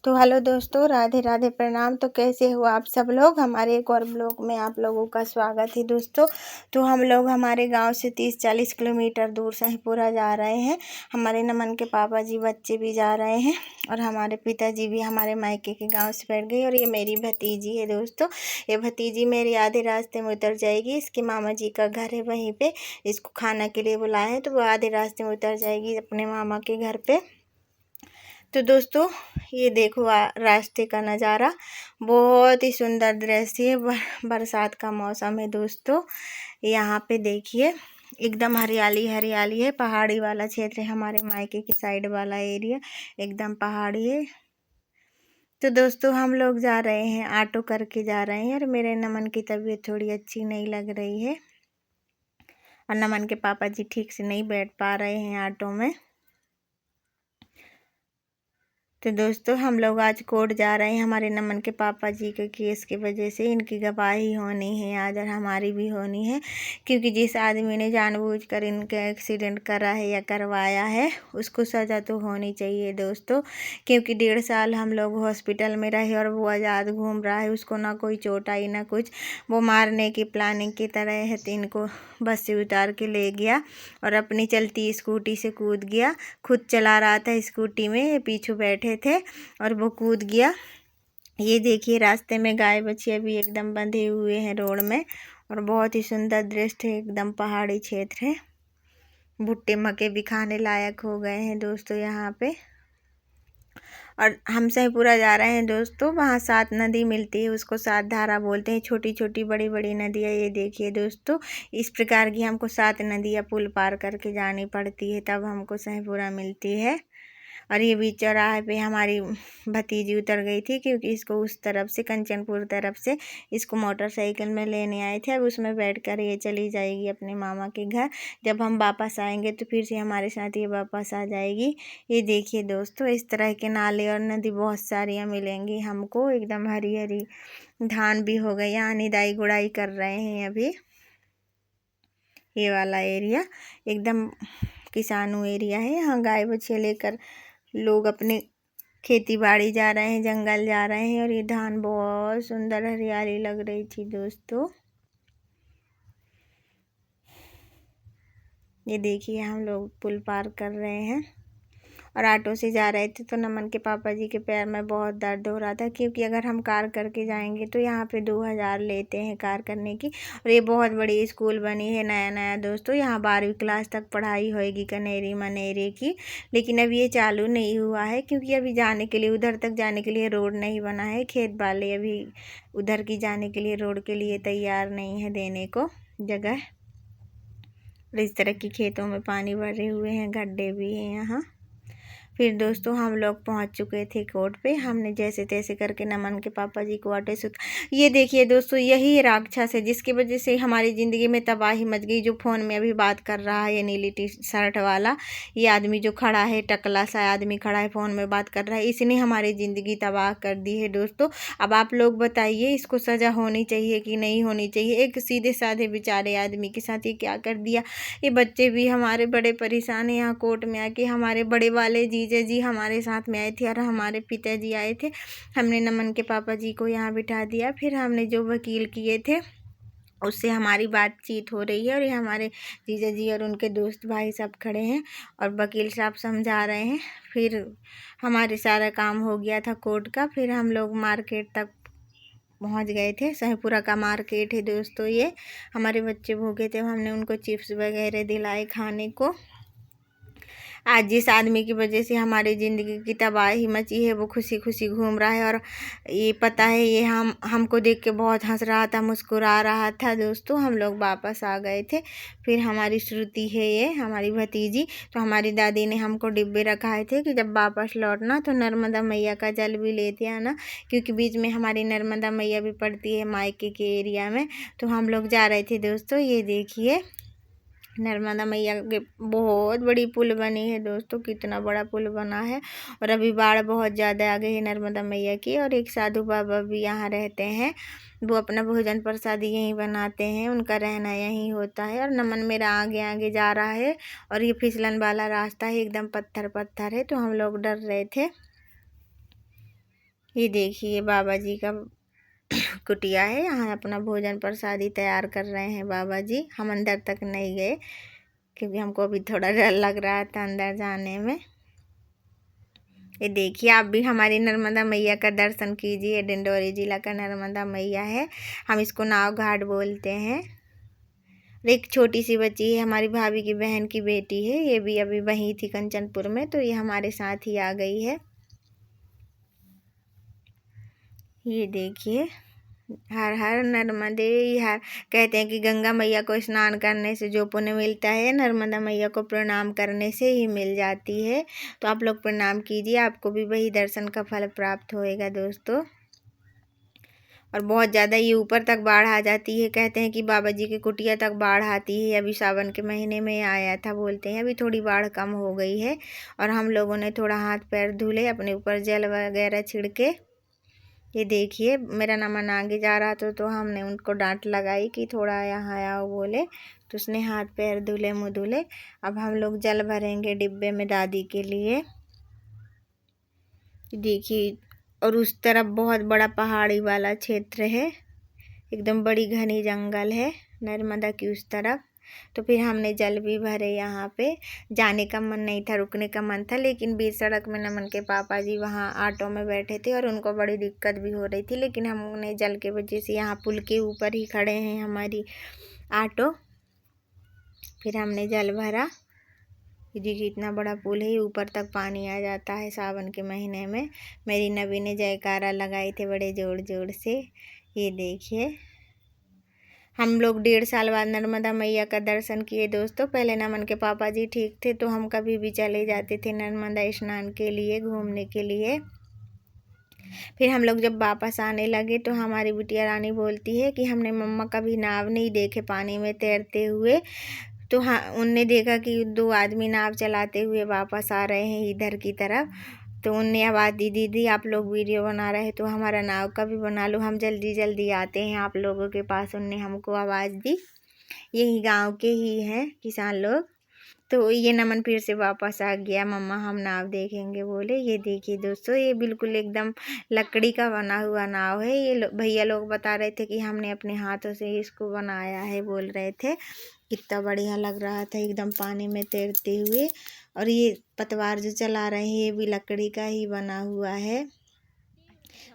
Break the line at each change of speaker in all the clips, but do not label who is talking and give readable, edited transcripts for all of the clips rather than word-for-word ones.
तो हेलो दोस्तों, राधे राधे, प्रणाम। तो कैसे हो आप सब लोग। हमारे एक और ब्लॉग में आप लोगों का स्वागत है दोस्तों। तो हम लोग हमारे गांव से 30-40 किलोमीटर दूर सहीपुरा जा रहे हैं। हमारे नमन के पापा जी, बच्चे भी जा रहे हैं और हमारे पिताजी भी हमारे मायके के गांव से बैठ गए। और ये मेरी भतीजी है दोस्तों। ये भतीजी मेरी आधे रास्ते में उतर जाएगी। इसके मामा जी का घर है वहीं पे, इसको खाना के लिए बुलाए हैं तो वो आधे रास्ते में उतर जाएगी अपने मामा के घर पे। तो दोस्तों ये देखो रास्ते का नज़ारा, बहुत ही सुंदर दृश्य है। बरसात का मौसम है दोस्तों। यहाँ पे देखिए एकदम हरियाली हरियाली है। पहाड़ी वाला क्षेत्र है, हमारे मायके की साइड वाला एरिया एकदम पहाड़ी है। तो दोस्तों हम लोग जा रहे हैं, ऑटो करके जा रहे हैं। और मेरे नमन की तबीयत थोड़ी अच्छी नहीं लग रही है और नमन के पापा जी ठीक से नहीं बैठ पा रहे हैं ऑटो में। तो दोस्तों हम लोग आज कोर्ट जा रहे हैं हमारे नमन के पापा जी के केस की वजह से। इनकी गवाही होनी है आज और हमारी भी होनी है, क्योंकि जिस आदमी ने जानबूझकर इनका एक्सीडेंट करा है या करवाया है उसको सज़ा तो होनी चाहिए दोस्तों। क्योंकि 1.5 साल हम लोग हॉस्पिटल में रहे और वो आज़ाद घूम रहा है, उसको ना कोई चोट आई ना कुछ। वो मारने की प्लानिंग की तरह है तो इनको बस से उतार के ले गया और अपनी चलती स्कूटी से कूद गया। खुद चला रहा था स्कूटी में, पीछे बैठे थे और वो कूद गया। ये देखिए रास्ते में गाय बछिया भी एकदम बंधे हुए हैं रोड में। और बहुत ही सुंदर दृश्य है, एकदम पहाड़ी क्षेत्र है। भुट्टे मक्के भी खाने लायक हो गए हैं दोस्तों यहाँ पे। और हम सहीपुरा जा रहे हैं दोस्तों। वहाँ 7 नदी मिलती है, उसको 7 धारा बोलते हैं। छोटी छोटी बड़ी बड़ी नदियाँ ये देखिए दोस्तों। इस प्रकार की हमको 7 नदियाँ पुल पार करके जानी पड़ती है, तब हमको सहीपुरा मिलती है। और ये बीच चौराहे पे हमारी भतीजी उतर गई थी, क्योंकि इसको उस तरफ से कंचनपुर तरफ से इसको मोटरसाइकिल में लेने आए थे। अब उसमें बैठकर ये चली जाएगी अपने मामा के घर। जब हम वापस आएंगे तो फिर से हमारे साथ ये वापस आ जाएगी। ये देखिए दोस्तों, इस तरह के नाले और नदी बहुत सारियाँ मिलेंगी हमको। एकदम हरी हरी धान भी हो गई, यहाँ निदाई गुड़ाई कर रहे हैं अभी। ये वाला एरिया एकदम किसानू एरिया है। यहाँ गाय बछिया लेकर लोग अपने खेती बाड़ी जा रहे हैं, जंगल जा रहे हैं। और ये धान बहुत सुंदर हरियाली लग रही थी दोस्तों। ये देखिए हम लोग पुल पार कर रहे हैं और ऑटो से जा रहे थे। तो नमन के पापा जी के पैर में बहुत दर्द हो रहा था, क्योंकि अगर हम कार करके जाएंगे तो यहाँ पे 2000 लेते हैं कार करने की। और ये बहुत बड़ी स्कूल बनी है नया नया दोस्तों। यहाँ 12वीं क्लास तक पढ़ाई होएगी कनेरी मनेरी की। लेकिन अब ये चालू नहीं हुआ है, क्योंकि अभी जाने के लिए, उधर तक जाने के लिए रोड नहीं बना है। खेत वाले अभी उधर की जाने के लिए रोड के लिए तैयार नहीं है देने को जगह। और इस तरह की खेतों में पानी भरे हुए हैं, गड्ढे भी हैं यहाँ। फिर दोस्तों हम लोग पहुंच चुके थे कोर्ट पे। हमने जैसे तैसे करके नमन के पापा जी को ऑटो से। ये देखिए दोस्तों, यही राक्षस है जिसकी वजह से हमारी ज़िंदगी में तबाही मच गई। जो फ़ोन में अभी बात कर रहा है, ये नीली टी शर्ट वाला ये आदमी जो खड़ा है, टकला सा आदमी खड़ा है, फ़ोन में बात कर रहा है, इसने हमारी ज़िंदगी तबाह कर दी है दोस्तों। अब आप लोग बताइए, इसको सज़ा होनी चाहिए कि नहीं होनी चाहिए। एक सीधे साधे बेचारे आदमी के साथ ये क्या कर दिया। ये बच्चे भी हमारे बड़े परेशान हैं यहाँ कोर्ट में आके। हमारे बड़े वाले जीजा जी हमारे साथ में आए थे और हमारे पिताजी आए थे। हमने नमन के पापा जी को यहाँ बिठा दिया। फिर हमने जो वकील किए थे उससे हमारी बातचीत हो रही है। और ये हमारे जीजा जी और उनके दोस्त भाई सब खड़े हैं और वकील साहब समझा रहे हैं। फिर हमारे सारा काम हो गया था कोर्ट का। फिर हम लोग मार्केट तक पहुंच गए थे। सहीपुरा का मार्केट है दोस्तों ये। हमारे बच्चे भूखे थे, हमने उनको चिप्स वगैरह दिलाए खाने को। आज जिस आदमी की वजह से हमारी ज़िंदगी की तबाही मची है वो खुशी खुशी घूम रहा है। और ये पता है, ये हमको देख के बहुत हंस रहा था, मुस्कुरा रहा था दोस्तों। हम लोग वापस आ गए थे। फिर हमारी श्रुति है, ये हमारी भतीजी, तो हमारी दादी ने हमको डिब्बे रखाए थे कि जब वापस लौटना तो नर्मदा मैया का जल भी लेते आना, क्योंकि बीच में हमारी नर्मदा मैया भी पड़ती है मायके के एरिया में। तो हम लोग जा रहे थे दोस्तों। ये देखिए नर्मदा मैया के बहुत बड़ी पुल बनी है दोस्तों, कितना बड़ा पुल बना है। और अभी बाढ़ बहुत ज़्यादा आ गई है नर्मदा मैया की। और एक साधु बाबा भी यहाँ रहते हैं, वो अपना भोजन प्रसाद यहीं बनाते हैं, उनका रहना यहीं होता है। और नमन मेरा आगे आगे जा रहा है और ये फिसलन वाला रास्ता है, एकदम पत्थर पत्थर है, तो हम लोग डर रहे थे। ये देखिए बाबा जी का कुटिया है। यहाँ अपना भोजन प्रसादी तैयार कर रहे हैं बाबा जी। हम अंदर तक नहीं गए क्योंकि हमको अभी थोड़ा डर लग रहा था अंदर जाने में। ये देखिए आप भी हमारी नर्मदा मैया का दर्शन कीजिए। डिंडोरी जिला का नर्मदा मैया है। हम इसको नाव घाट बोलते हैं। एक छोटी सी बच्ची है, हमारी भाभी की बहन की बेटी है। ये भी अभी वहीं थी कंचनपुर में, तो ये हमारे साथ ही आ गई है। ये देखिए, हर हर नर्मदे हर। कहते हैं कि गंगा मैया को स्नान करने से जो पुण्य मिलता है, नर्मदा मैया को प्रणाम करने से ही मिल जाती है। तो आप लोग प्रणाम कीजिए, आपको भी वही दर्शन का फल प्राप्त होएगा दोस्तों। और बहुत ज़्यादा ये ऊपर तक बाढ़ आ जाती है। कहते हैं कि बाबा जी की कुटिया तक बाढ़ आती है। अभी सावन के महीने में आया था बोलते हैं। अभी थोड़ी बाढ़ कम हो गई है और हम लोगों ने थोड़ा हाथ पैर धुले, अपने ऊपर जल वगैरह छिड़के। ये देखिए मेरा नमन आगे जा रहा था तो हमने उनको डांट लगाई कि थोड़ा यहाँ आओ बोले, तो उसने हाथ पैर धुले मुँह धुले। अब हम लोग जल भरेंगे डिब्बे में दादी के लिए। देखिए, और उस तरफ बहुत बड़ा पहाड़ी वाला क्षेत्र है, एकदम बड़ी घनी जंगल है नर्मदा की उस तरफ। तो फिर हमने जल भी भरे। यहाँ पे जाने का मन नहीं था, रुकने का मन था, लेकिन बीच सड़क में नमन के पापा जी वहाँ ऑटो में बैठे थे और उनको बड़ी दिक्कत भी हो रही थी, लेकिन हमने जल के वजह से यहाँ पुल के ऊपर ही खड़े हैं हमारी ऑटो। फिर हमने जल भरा। देखिए इतना बड़ा पुल है, ऊपर तक पानी आ जाता है सावन के महीने में। मेरी नबी ने जयकारा लगाए थे बड़े जोर जोर से। ये देखिए, हम लोग 1.5 साल बाद नर्मदा मैया का दर्शन किए दोस्तों। पहले नमन के पापा जी ठीक थे तो हम कभी भी चले जाते थे नर्मदा स्नान के लिए, घूमने के लिए। फिर हम लोग जब वापस आने लगे तो हमारी बिटिया रानी बोलती है कि हमने मम्मा कभी नाव नहीं देखे पानी में तैरते हुए। तो हाँ, उनने देखा कि 2 आदमी नाव चलाते हुए वापस आ रहे हैं इधर की तरफ। तो उनने आवाज़ दी, दीदी आप लोग वीडियो बना रहे हैं तो हमारा नाव का भी बना लो, हम जल्दी जल्दी आते हैं आप लोगों के पास। उनने हमको आवाज़ दी। यही गांव के ही हैं किसान लोग। तो ये नमन फिर से वापस आ गया, मम्मा हम नाव देखेंगे बोले। ये देखिए दोस्तों, ये बिल्कुल एकदम लकड़ी का बना हुआ नाव है। ये भैया लोग बता रहे थे कि हमने अपने हाथों से इसको बनाया है, बोल रहे थे। कितना बढ़िया लग रहा था एकदम पानी में तैरते हुए। और ये पतवार जो चला रहे हैं ये भी लकड़ी का ही बना हुआ है।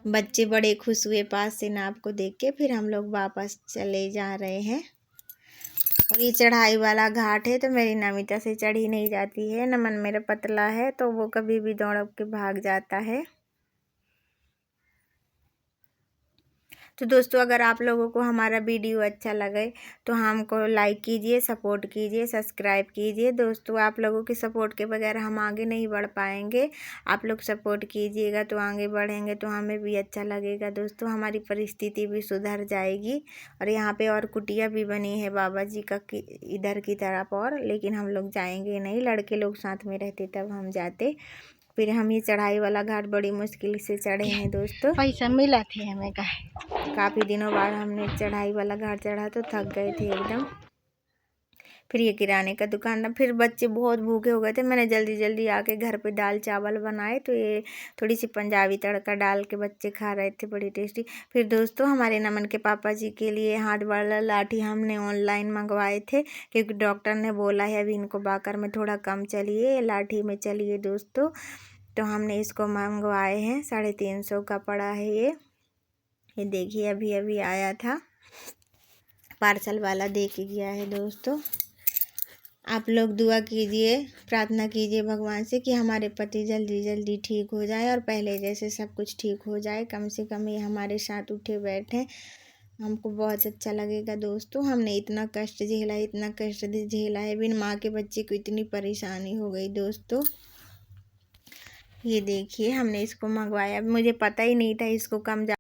बच्चे बड़े खुश हुए पास से नाव को देख के। फिर हम लोग वापस चले जा रहे हैं। और ये चढ़ाई वाला घाट है तो मेरी नमिता से चढ़ी नहीं जाती है। नमन मेरा पतला है तो वो कभी भी दौड़ के भाग जाता है। तो दोस्तों अगर आप लोगों को हमारा वीडियो अच्छा लगे तो हमको लाइक कीजिए, सपोर्ट कीजिए, सब्सक्राइब कीजिए। दोस्तों आप लोगों के सपोर्ट के बगैर हम आगे नहीं बढ़ पाएंगे। आप लोग सपोर्ट कीजिएगा तो आगे बढ़ेंगे, तो हमें भी अच्छा लगेगा दोस्तों, हमारी परिस्थिति भी सुधर जाएगी। और यहाँ पे और कुटिया भी बनी है बाबा जी का इधर की तरफ और, लेकिन हम लोग जाएंगे नहीं, लड़के लोग साथ में रहते तब हम जाते। फिर हम ये चढ़ाई वाला घाट बड़ी मुश्किल से चढ़े हैं दोस्तों।
पैसा मिला थे हमें का।
काफ़ी दिनों बाद हमने चढ़ाई वाला घाट चढ़ा तो थक गए थे एकदम। फिर ये किराने का दुकान था। फिर बच्चे बहुत भूखे हो गए थे, मैंने जल्दी जल्दी आके घर पे दाल चावल बनाए। तो ये थोड़ी सी पंजाबी तड़का डाल के बच्चे खा रहे थे, बड़ी टेस्टी। फिर दोस्तों हमारे नमन के पापा जी के लिए हाथ वाला लाठी हमने ऑनलाइन मंगवाए थे, क्योंकि डॉक्टर ने बोला है अभी इनको बाकर में थोड़ा कम चलिए, लाठी में चलिए दोस्तों। तो हमने इसको मंगवाए हैं, 350 का पड़ा है ये देखिए अभी अभी आया था, पार्सल वाला दे के गया है दोस्तों। आप लोग दुआ कीजिए, प्रार्थना कीजिए भगवान से कि हमारे पति जल्दी जल्दी ठीक हो जाए और पहले जैसे सब कुछ ठीक हो जाए। कम से कम ये हमारे साथ उठे बैठे, हमको बहुत अच्छा लगेगा दोस्तों। हमने इतना कष्ट झेला, इतना कष्ट झेला है, बिन माँ के बच्चे को इतनी परेशानी हो गई दोस्तों। ये देखिए हमने इसको मंगवाया, मुझे पता ही नहीं था इसको कम